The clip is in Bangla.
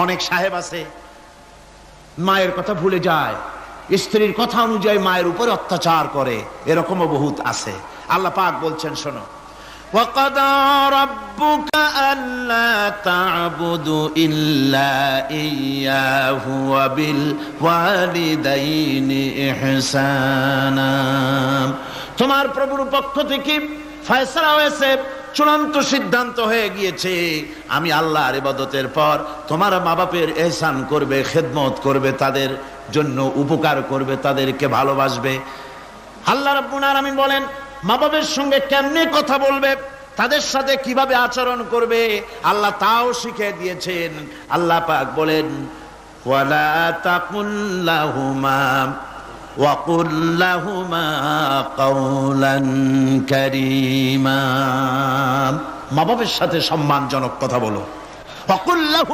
অনেক সাহেব আছে মায়ের কথা ভুলে যায়, স্ত্রীর কথা অনুযায়ী মায়ের উপরে অত্যাচার করে, এরকমও বহুত আছে। আল্লাহ পাক বলছেন শোনো, ওয়াকাদা রাব্বুকা আল্লা তা'বুদু ইল্লা ইয়্যাহু ওয়া বিল ওয়ালিদাইনি ইহসানা। তোমার প্রভুর পক্ষ থেকে ফয়সালা হয়েছে, চূড়ান্ত সিদ্ধান্ত হয়ে গিয়েছে, আমি আল্লাহর ইবাদতের পর তোমার মা বাপের ইহসান করবে, খেদমত করবে, তাদের জন্য উপকার করবে, তাদেরকে ভালোবাসবে। আল্লাহ রাব্বুল আলামিন বলেন মা বাপের সঙ্গে কেমনে কথা বলবে, তাদের সাথে কিভাবে আচরণ করবে, আল্লাহ তাও শিখিয়ে দিয়েছেন। আল্লাহ পাক বলেন ওয়ালা তাকুল লাহুমা وَقُلْ لَهُمَا قَوْلًا كَرِيمًا। মা বাবার সাথে সম্মানজনক কথা বলো।